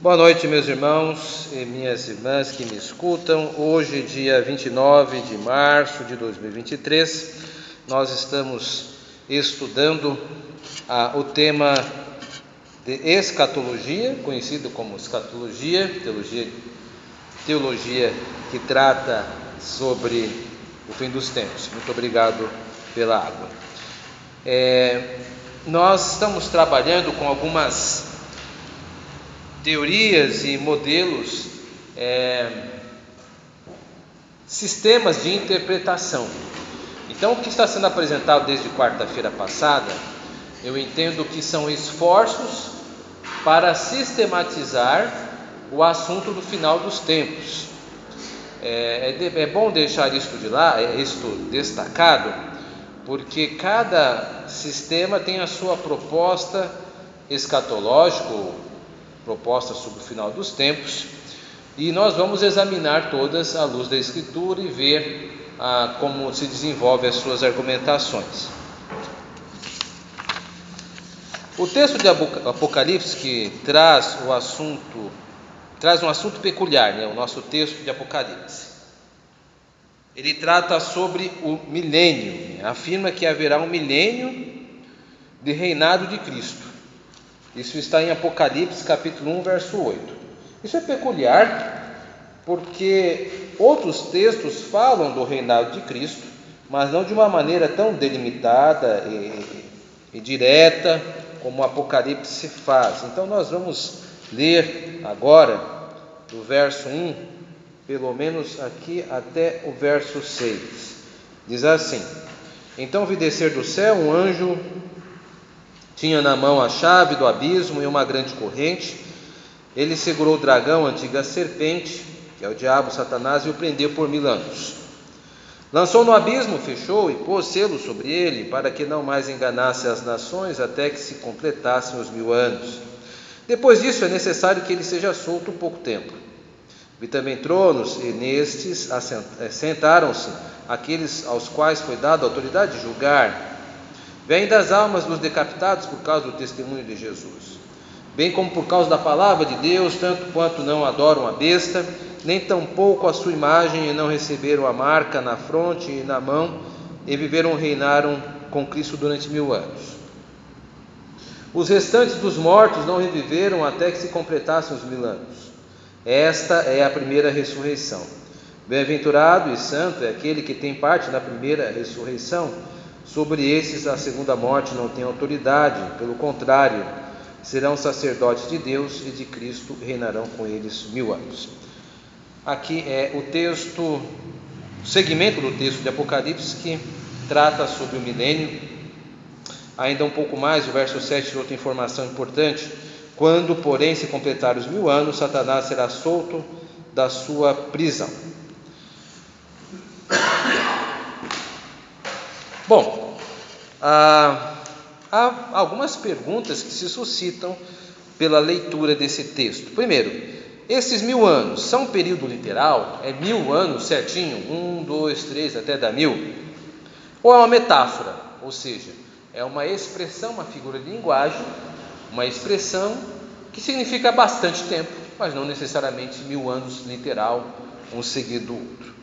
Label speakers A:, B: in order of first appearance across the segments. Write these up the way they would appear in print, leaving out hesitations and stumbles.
A: Boa noite, meus irmãos e minhas irmãs que me escutam. Hoje, dia 29 de março de 2023, nós estamos estudando o tema de escatologia, conhecido como escatologia, teologia que trata sobre o fim dos tempos. Muito obrigado pela água. Nós estamos trabalhando com algumas teorias e modelos, sistemas de interpretação. Então, o que está sendo apresentado desde quarta-feira passada, eu entendo que são esforços para sistematizar o assunto do final dos tempos. É bom deixar isto destacado, porque cada sistema tem a sua proposta escatológica, proposta sobre o final dos tempos, e nós vamos examinar todas à luz da Escritura e ver como se desenvolve as suas argumentações. O texto de Apocalipse que traz um assunto peculiar, o nosso texto de Apocalipse. Ele trata sobre o milênio, afirma que haverá um milênio de reinado de Cristo. Isso está em Apocalipse capítulo 1, verso 8. Isso é peculiar porque outros textos falam do reinado de Cristo, mas não de uma maneira tão delimitada e direta como o Apocalipse faz. Então nós vamos ler agora do verso 1, pelo menos aqui até o verso 6. Diz assim: Então vi descer do céu um anjo. Tinha na mão a chave do abismo e uma grande corrente. Ele segurou o dragão, a antiga serpente, que é o diabo, Satanás, e o prendeu por 1000 anos. Lançou no abismo, fechou e pôs selo sobre ele, para que não mais enganasse as nações, até que se completassem os 1000 anos. Depois disso é necessário que ele seja solto pouco tempo. Vi também tronos, e nestes sentaram-se aqueles aos quais foi dada a autoridade de julgar. Vêm das almas dos decapitados por causa do testemunho de Jesus, bem como por causa da palavra de Deus, tanto quanto não adoram a besta, nem tampouco a sua imagem, e não receberam a marca na fronte e na mão, e reinaram com Cristo durante 1000 anos. Os restantes dos mortos não reviveram até que se completassem os 1000 anos. Esta é a primeira ressurreição. Bem-aventurado e santo é aquele que tem parte na primeira ressurreição. Sobre esses a segunda morte não tem autoridade, pelo contrário, serão sacerdotes de Deus e de Cristo, reinarão com eles 1000 anos. Aqui é o segmento do texto de Apocalipse que trata sobre o milênio. Ainda um pouco mais, o verso 7, outra informação importante: quando, porém, se completar os 1000 anos, Satanás será solto da sua prisão. Bom, há algumas perguntas que se suscitam pela leitura desse texto. Primeiro, esses 1000 anos são um período literal? É 1000 anos certinho? 1, 2, 3, até dar 1000? Ou é uma metáfora? Ou seja, é uma expressão, uma figura de linguagem, uma expressão que significa bastante tempo, mas não necessariamente 1000 anos literal, um seguido do outro.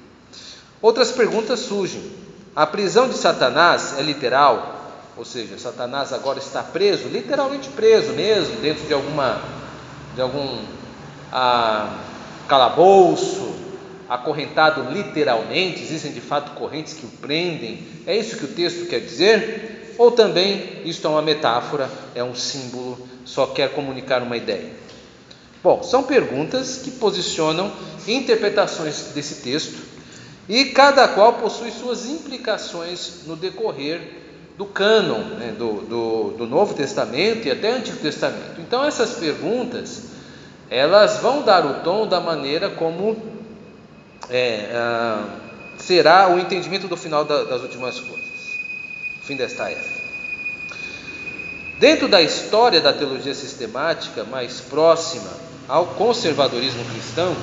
A: Outras perguntas surgem. A prisão de Satanás é literal? Ou seja, Satanás agora está preso, literalmente preso mesmo, dentro de algum calabouço, acorrentado literalmente, existem de fato correntes que o prendem, é isso que o texto quer dizer? Ou também isto é uma metáfora, é um símbolo, só quer comunicar uma ideia? Bom, são perguntas que posicionam interpretações desse texto, e cada qual possui suas implicações no decorrer do cânon, do Novo Testamento e até Antigo Testamento. Então essas perguntas, elas vão dar o tom da maneira como será o entendimento do final das últimas coisas, o fim desta era. Dentro da história da teologia sistemática mais próxima ao conservadorismo cristão,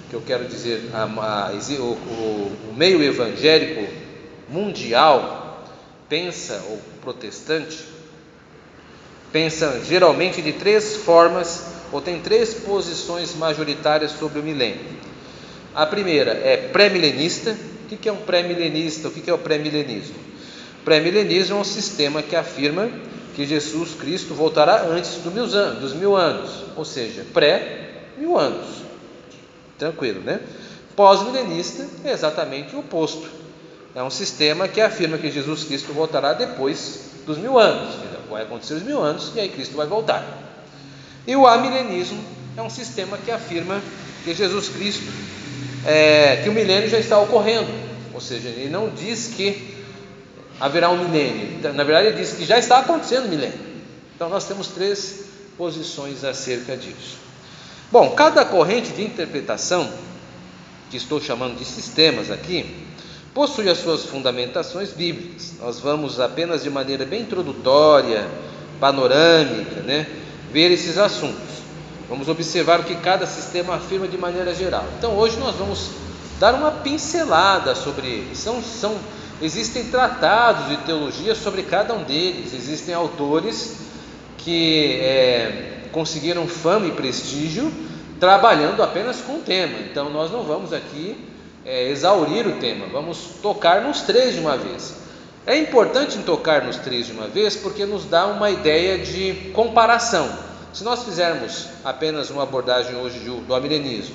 A: que eu quero dizer, o meio evangélico mundial pensa, ou protestante, pensa geralmente de três formas, ou tem três posições majoritárias sobre o milênio. A primeira é pré-milenista. O que é um pré-milenista? O que é o pré-milenismo? O pré-milenismo é um sistema que afirma que Jesus Cristo voltará antes dos 1000 anos, ou seja, pré-1000 anos. Tranquilo, né? Pós-milenista é exatamente o oposto. É um sistema que afirma que Jesus Cristo voltará depois dos 1000 anos. Vai acontecer os 1000 anos e aí Cristo vai voltar. E o amilenismo é um sistema que afirma que Jesus Cristo, que o milênio já está ocorrendo. Ou seja, ele não diz que haverá um milênio. Na verdade, ele diz que já está acontecendo o milênio. Então, nós temos três posições acerca disso. Bom, cada corrente de interpretação, que estou chamando de sistemas aqui, possui as suas fundamentações bíblicas. Nós vamos apenas de maneira bem introdutória, panorâmica, ver esses assuntos. Vamos observar o que cada sistema afirma de maneira geral. Então hoje nós vamos dar uma pincelada sobre eles. Existem tratados de teologia sobre cada um deles. Existem autores que conseguiram fama e prestígio trabalhando apenas com o tema. Então nós não vamos aqui exaurir o tema, vamos tocar nos três de uma vez. É importante tocar nos três de uma vez porque nos dá uma ideia de comparação. Se nós fizermos apenas uma abordagem hoje do amilenismo,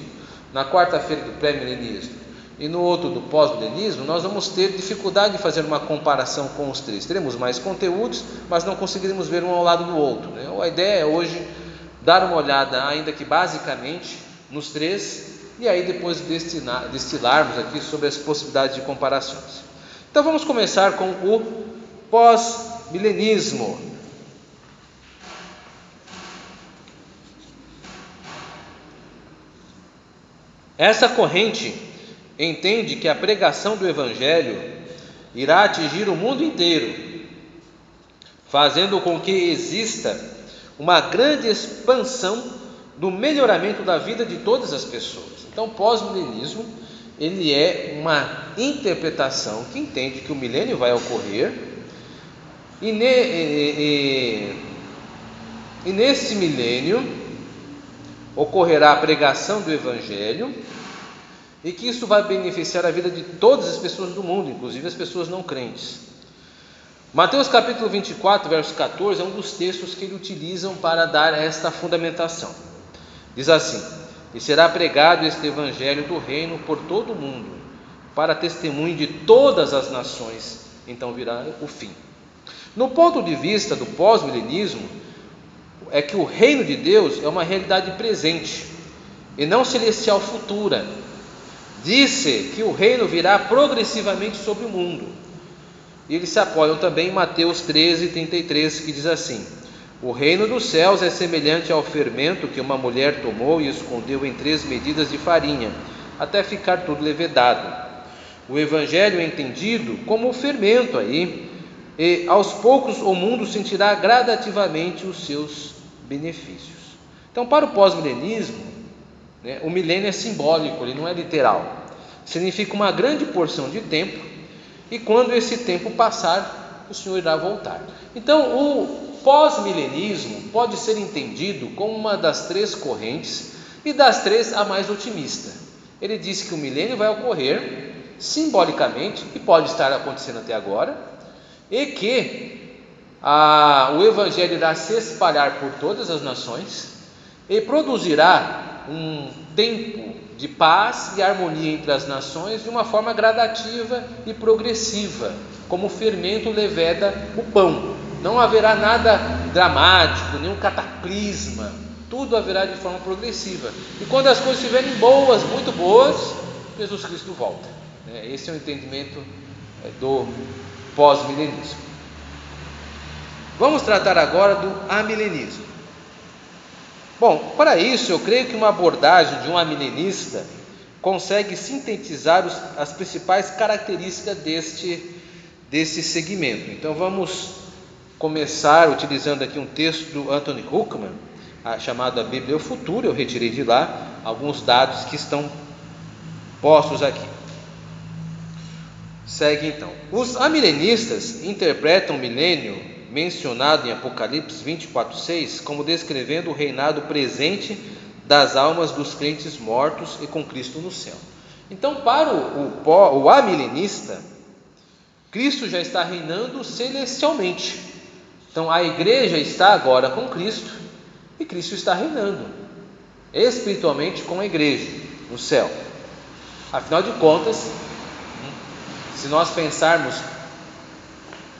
A: na quarta-feira do pré-milenismo e no outro do pós-milenismo, nós vamos ter dificuldade de fazer uma comparação com os três. Teremos mais conteúdos, mas não conseguiremos ver um ao lado do outro. A ideia é hoje dar uma olhada, ainda que basicamente, nos três, e aí depois destilarmos aqui sobre as possibilidades de comparações. Então vamos começar com o pós-milenismo. Essa corrente entende que a pregação do Evangelho irá atingir o mundo inteiro, fazendo com que exista uma grande expansão do melhoramento da vida de todas as pessoas. Então, o pós-milenismo, ele é uma interpretação que entende que o milênio vai ocorrer e nesse milênio ocorrerá a pregação do Evangelho e que isso vai beneficiar a vida de todas as pessoas do mundo, inclusive as pessoas não crentes. Mateus capítulo 24, verso 14 é um dos textos que ele utilizam para dar esta fundamentação. Diz assim: e será pregado este evangelho do reino por todo o mundo, para testemunho de todas as nações, então virá o fim. No ponto de vista do pós-milenismo, é que o reino de Deus é uma realidade presente e não celestial futura. Diz-se que o reino virá progressivamente sobre o mundo. E eles se apoiam também em Mateus 13:33, que diz assim: o reino dos céus é semelhante ao fermento que uma mulher tomou e escondeu em 3 medidas de farinha, até ficar tudo levedado. O evangelho é entendido como o fermento aí, e aos poucos o mundo sentirá gradativamente os seus benefícios. Então, para o pós-milenismo, o milênio é simbólico, ele não é literal. Significa uma grande porção de tempo, e quando esse tempo passar, o Senhor irá voltar. Então, o pós-milenismo pode ser entendido como uma das três correntes, e das três a mais otimista. Ele diz que o milênio vai ocorrer simbolicamente, e pode estar acontecendo até agora, e que o evangelho irá se espalhar por todas as nações e produzirá um tempo de paz e harmonia entre as nações de uma forma gradativa e progressiva, como o fermento leveda o pão. Não haverá nada dramático, nenhum cataclisma, tudo haverá de forma progressiva. E quando as coisas estiverem boas, muito boas, Jesus Cristo volta. Esse é o entendimento do pós-milenismo. Vamos tratar agora do amilenismo. Bom, para isso eu creio que uma abordagem de um amilenista consegue sintetizar as principais características desse segmento. Então vamos começar utilizando aqui um texto do Anthony Huckman, chamado A Bíblia e o Futuro. Eu retirei de lá alguns dados que estão postos aqui. Segue então. Os amilenistas interpretam o milênio mencionado em Apocalipse 24:6 como descrevendo o reinado presente das almas dos crentes mortos e com Cristo no céu. Então, para o amilenista, Cristo já está reinando celestialmente. Então, a igreja está agora com Cristo e Cristo está reinando espiritualmente com a igreja no céu. Afinal de contas, se nós pensarmos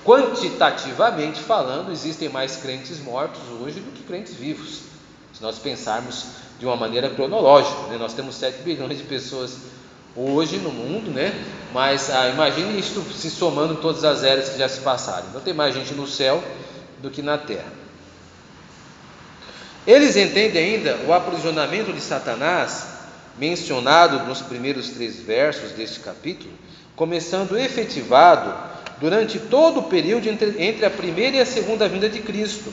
A: quantitativamente falando, existem mais crentes mortos hoje do que crentes vivos. Se nós pensarmos de uma maneira cronológica, né? Nós temos 7 bilhões de pessoas hoje no mundo, né? Mas imagine isso se somando todas as eras que já se passaram. Então tem mais gente no céu do que na terra. Eles entendem ainda o aprisionamento de Satanás, mencionado nos primeiros 3 versos deste capítulo, começando efetivado durante todo o período entre a primeira e a segunda vinda de Cristo,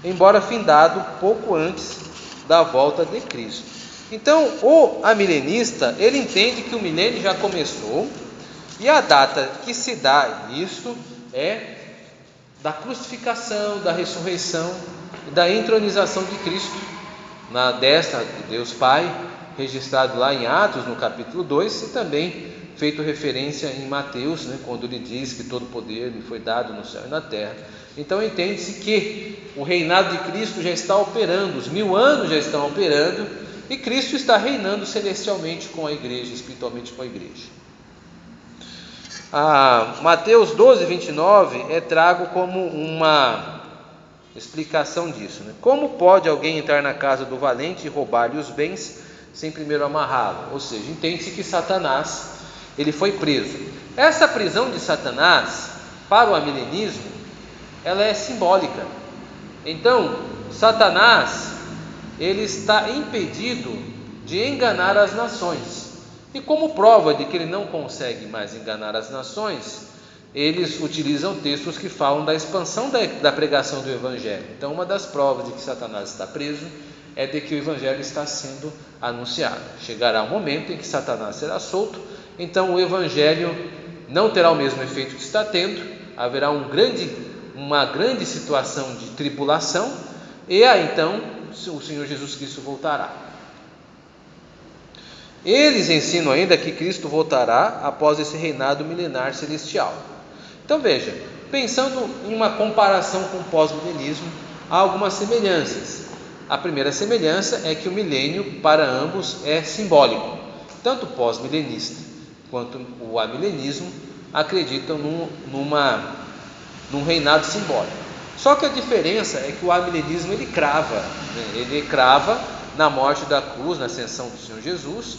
A: embora findado pouco antes da volta de Cristo. Então, o amilenista, ele entende que o milênio já começou, e a data que se dá nisto é da crucificação, da ressurreição e da entronização de Cristo na destra de Deus Pai, registrado lá em Atos, no capítulo 2, e também feito referência em Mateus, né, quando ele diz que todo poder me foi dado no céu e na terra. Então entende-se que o reinado de Cristo já está operando, os 1000 anos já estão operando, e Cristo está reinando celestialmente com a igreja, espiritualmente com a igreja. Mateus 12:29 é trago como uma explicação disso, né? Como pode alguém entrar na casa do valente e roubar-lhe os bens sem primeiro amarrá-lo? Ou seja, entende-se que Satanás, ele foi preso. Essa prisão de Satanás, para o amilenismo, ela é simbólica. Então, Satanás, ele está impedido de enganar as nações. E como prova de que ele não consegue mais enganar as nações, eles utilizam textos que falam da expansão da pregação do Evangelho. Então, uma das provas de que Satanás está preso é de que o Evangelho está sendo anunciado. Chegará um momento em que Satanás será solto, então o Evangelho não terá o mesmo efeito que está tendo, haverá uma grande situação de tribulação, e aí então o Senhor Jesus Cristo voltará. Eles ensinam ainda que Cristo voltará após esse reinado milenar celestial. Então veja, pensando em uma comparação com o pós-milenismo, há algumas semelhanças. A primeira semelhança é que o milênio para ambos é simbólico. Tanto o pós-milenista quanto o amilenismo acreditam num reinado simbólico. Só que a diferença é que o amilenismo ele crava na morte da cruz, na ascensão do Senhor Jesus,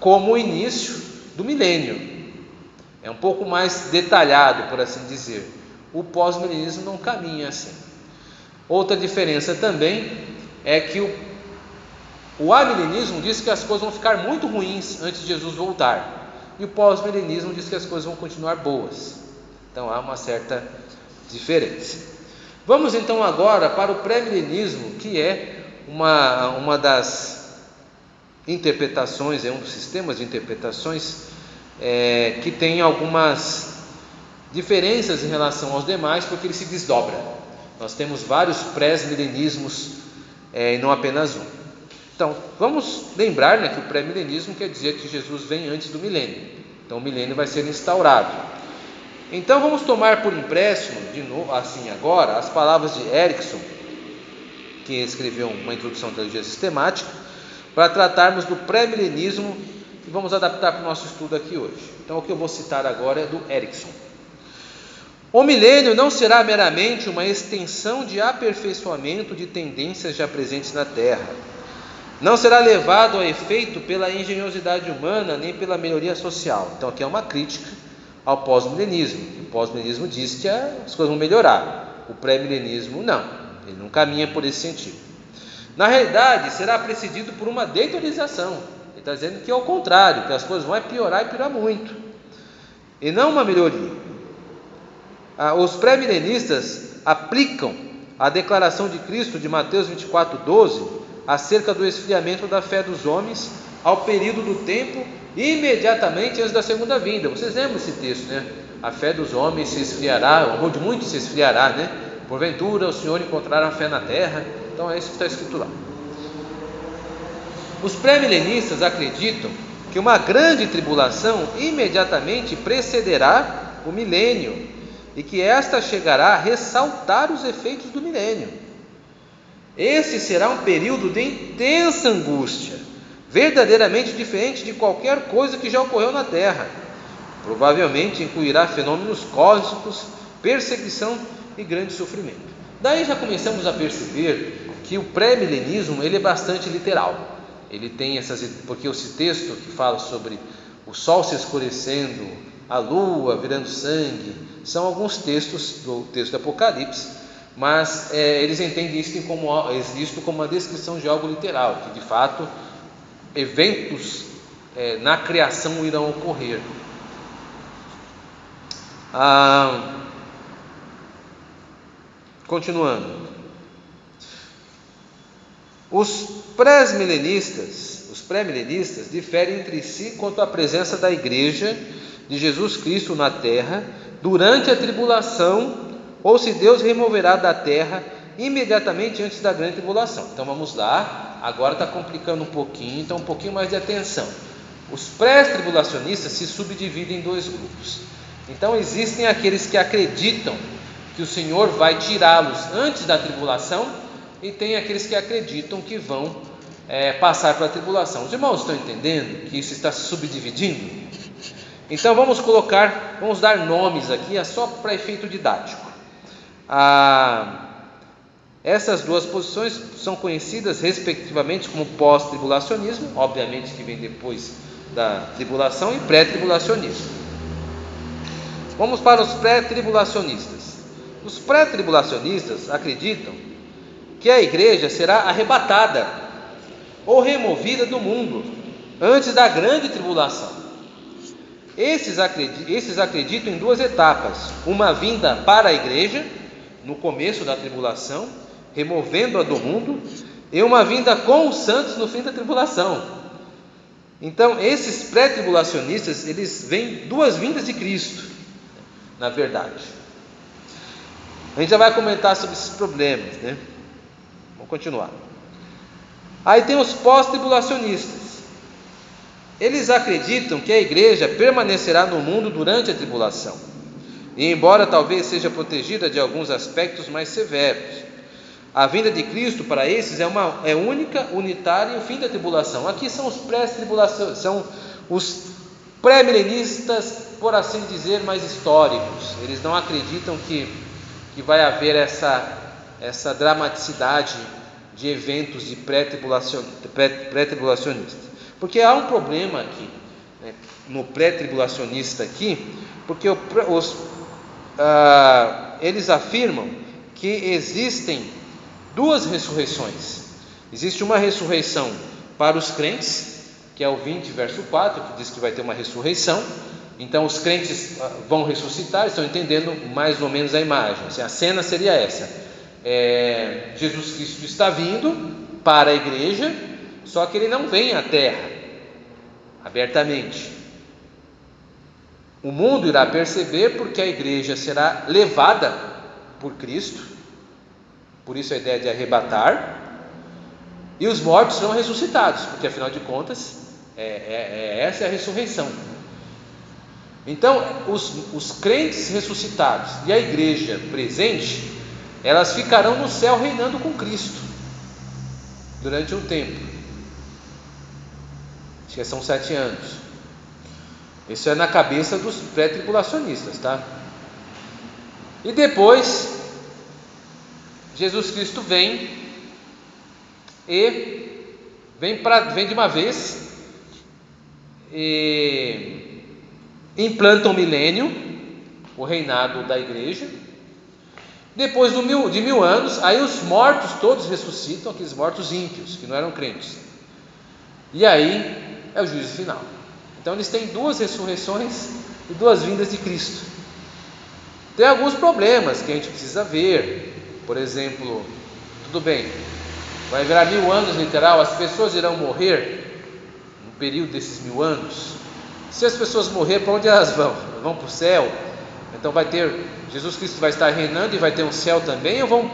A: como o início do milênio. É um pouco mais detalhado, por assim dizer. O pós-milenismo não caminha assim. Outra diferença também é que o amilenismo diz que as coisas vão ficar muito ruins antes de Jesus voltar, e o pós-milenismo diz que as coisas vão continuar boas. Então há uma certa diferença. Vamos então agora para o pré-milenismo, que é uma das interpretações, é um dos sistemas de interpretações que tem algumas diferenças em relação aos demais, porque ele se desdobra. Nós temos vários pré-milenismos e não apenas um. Então, vamos lembrar, né, que o pré-milenismo quer dizer que Jesus vem antes do milênio. Então, o milênio vai ser instaurado. Então, vamos tomar por empréstimo, de novo, assim agora, as palavras de Erickson, que escreveu uma introdução à teologia sistemática, para tratarmos do pré-milenismo, e vamos adaptar para o nosso estudo aqui hoje. Então, o que eu vou citar agora é do Erickson. O milênio não será meramente uma extensão de aperfeiçoamento de tendências já presentes na Terra. Não será levado a efeito pela engenhosidade humana, nem pela melhoria social. Então aqui é uma crítica ao pós-milenismo. O pós-milenismo diz que as coisas vão melhorar. O pré-milenismo não. Ele não caminha por esse sentido. Na realidade, será precedido por uma deteriorização. Ele está dizendo que é o contrário, que as coisas vão piorar e piorar muito. E não uma melhoria. Os pré-milenistas aplicam a declaração de Cristo de Mateus 24:12 acerca do esfriamento da fé dos homens ao período do tempo imediatamente antes da segunda vinda. Vocês lembram esse texto, né? a fé dos homens se esfriará, o amor de muitos se esfriará, né? Porventura o Senhor encontrará fé na terra. Então é isso que está escrito lá. Os pré-milenistas acreditam que uma grande tribulação imediatamente precederá o milênio e que esta chegará a ressaltar os efeitos do milênio. Esse será um período de intensa angústia, verdadeiramente diferente de qualquer coisa que já ocorreu na Terra. Provavelmente incluirá fenômenos cósmicos, perseguição e grande sofrimento. Daí já começamos a perceber que o pré-milenismo ele é bastante literal. Ele tem porque esse texto que fala sobre o sol se escurecendo, a lua virando sangue, são alguns textos do texto do Apocalipse, mas eles entendem isso como uma descrição de algo literal, que de fato eventos na criação irão ocorrer. Continuando, os pré-milenistas diferem entre si quanto à presença da igreja de Jesus Cristo na terra durante a tribulação, ou se Deus removerá da terra imediatamente antes da grande tribulação. Então vamos lá, agora está complicando um pouquinho, então um pouquinho mais de atenção. Os pré-tribulacionistas se subdividem em dois grupos. Então existem aqueles que acreditam que o Senhor vai tirá-los antes da tribulação, e tem aqueles que acreditam que vão passar pela tribulação. Os irmãos estão entendendo que isso está se subdividindo? Então vamos dar nomes aqui, só para efeito didático. Essas duas posições são conhecidas respectivamente como pós-tribulacionismo, obviamente que vem depois da tribulação, e pré-tribulacionismo. Vamos para os pré-tribulacionistas. Os pré-tribulacionistas acreditam que a igreja será arrebatada ou removida do mundo antes da grande tribulação. Esses acreditam em duas etapas: uma vinda para a igreja no começo da tribulação, removendo-a do mundo, e uma vinda com os santos no fim da tribulação. Então esses pré-tribulacionistas, eles veem duas vindas de Cristo, na verdade. A gente já vai comentar sobre esses problemas, né? Vamos continuar. Aí tem os pós-tribulacionistas. Eles acreditam que a igreja permanecerá no mundo durante a tribulação, e embora talvez seja protegida de alguns aspectos mais severos, a vinda de Cristo para esses é única, unitária e o fim da tribulação. Aqui são os pré-tribulacionistas, são os pré-milenistas, por assim dizer, mais históricos. Eles não acreditam que vai haver essa dramaticidade de eventos de pré-tribulacionistas. Porque há um problema aqui, né, no pré-tribulacionista aqui, porque eles afirmam que existem duas ressurreições. Existe uma ressurreição para os crentes, que é o 20 verso 4, que diz que vai ter uma ressurreição. Então os crentes vão ressuscitar. Estão entendendo mais ou menos a imagem. A cena seria essa: Jesus Cristo está vindo para a igreja, só que ele não vem à terra abertamente. O mundo irá perceber, porque a igreja será levada por Cristo, por isso a ideia de arrebatar, e os mortos serão ressuscitados, porque afinal de contas essa é a ressurreição. Então os crentes ressuscitados e a igreja presente, elas ficarão no céu reinando com Cristo durante um tempo. Acho que são 7 anos. Isso é na cabeça dos pré-tribulacionistas, tá? E depois Jesus Cristo vem de uma vez e implanta um milênio, o reinado da igreja. Depois de 1000 anos, aí os mortos todos ressuscitam, aqueles mortos ímpios, que não eram crentes. E aí é o juízo final. Então eles têm duas ressurreições e duas vindas de Cristo. Tem alguns problemas que a gente precisa ver. Por exemplo, tudo bem, vai virar 1000 anos literal, as pessoas irão morrer no período desses 1000 anos. Se as pessoas morrer, para onde elas vão? Vão para o céu? Então Jesus Cristo vai estar reinando e vai ter um céu também, ou vão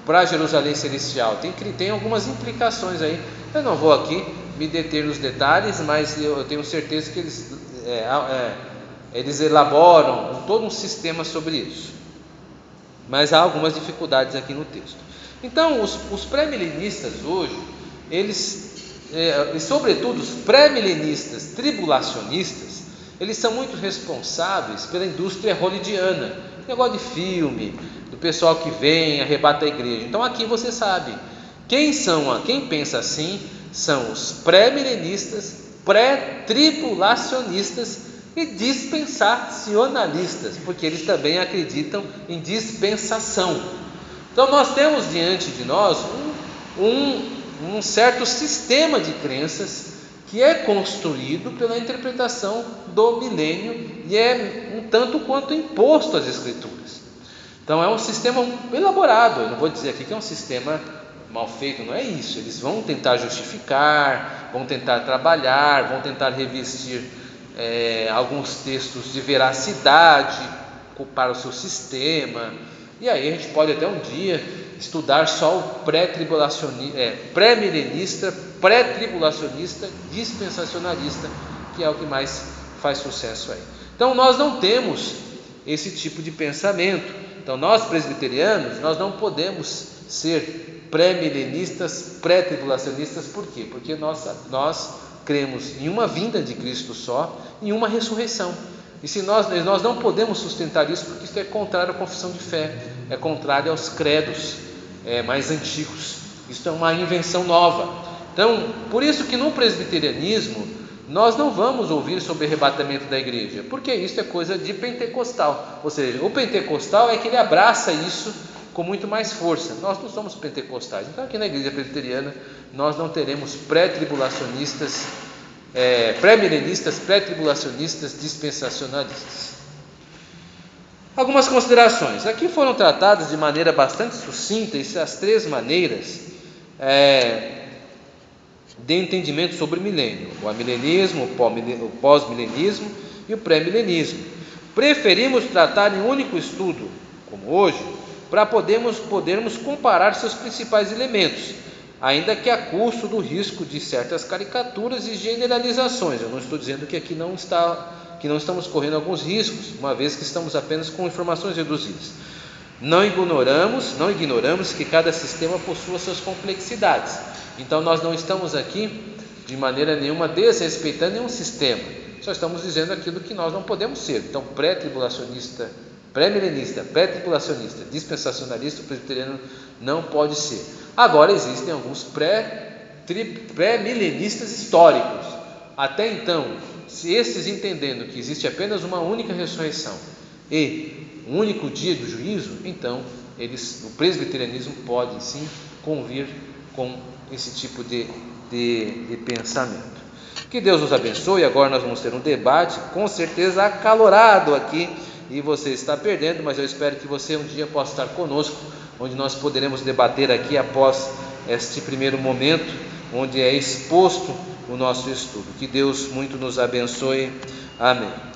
A: para Jerusalém Celestial? Tem algumas implicações aí. Eu não vou aqui me deter nos detalhes, mas eu tenho certeza que eles elaboram todo um sistema sobre isso. Mas há algumas dificuldades aqui no texto. Então, os pré-milenistas hoje, e sobretudo os pré-milenistas tribulacionistas, eles são muito responsáveis pela indústria hollywoodiana, negócio de filme, do pessoal que vem, arrebata a igreja. Então aqui você sabe, quem pensa assim são os pré-milenistas, pré-tribulacionistas e dispensacionalistas, porque eles também acreditam em dispensação. Então nós temos diante de nós um certo sistema de crenças que é construído pela interpretação do milênio e é um tanto quanto imposto às Escrituras. Então é um sistema elaborado. Eu não vou dizer aqui que é um sistema mal feito, não é isso. Eles vão tentar justificar, vão tentar trabalhar, vão tentar revestir alguns textos de veracidade para o seu sistema. E aí a gente pode até um dia estudar só o pré-milenista, pré-tribulacionista, dispensacionalista, que é o que mais faz sucesso aí. Então nós não temos esse tipo de pensamento. Então nós presbiterianos, nós não podemos ser pré-milenistas, pré-tribulacionistas. Por quê? Porque nós cremos em uma vinda de Cristo só, em uma ressurreição. E se nós não podemos sustentar isso, porque isso é contrário à confissão de fé, é contrário aos credos mais antigos. Isso é uma invenção nova. Então, por isso que no presbiterianismo nós não vamos ouvir sobre arrebatamento da igreja, porque isso é coisa de pentecostal. Ou seja, o pentecostal é que ele abraça isso com muito mais força. Nós não somos pentecostais. Então aqui na igreja presbiteriana nós não teremos pré-tribulacionistas, pré-milenistas, pré-tribulacionistas, dispensacionalistas. Algumas considerações. Aqui foram tratadas de maneira bastante sucinta essas três maneiras de entendimento sobre o milênio: o amilenismo, o pós-milenismo e o pré-milenismo. Preferimos tratar em um único estudo, como hoje, para podermos comparar seus principais elementos, ainda que a custo do risco de certas caricaturas e generalizações. Eu não estou dizendo que aqui não estamos correndo alguns riscos, uma vez que estamos apenas com informações reduzidas. Não ignoramos que cada sistema possua suas complexidades. Então nós não estamos aqui de maneira nenhuma desrespeitando nenhum sistema, só estamos dizendo aquilo que nós não podemos ser. Então pré-tribulacionista, pré-milenista, pré-tribulacionista, dispensacionalista, o presbiteriano não pode ser. Agora existem alguns pré-milenistas históricos. Até então, se esses entendendo que existe apenas uma única ressurreição e um único dia do juízo, então o presbiterianismo pode sim convir com esse tipo de pensamento. Que Deus nos abençoe. Agora nós vamos ter um debate com certeza acalorado aqui, e você está perdendo, mas eu espero que você um dia possa estar conosco, onde nós poderemos debater aqui após este primeiro momento, onde é exposto o nosso estudo. Que Deus muito nos abençoe. Amém.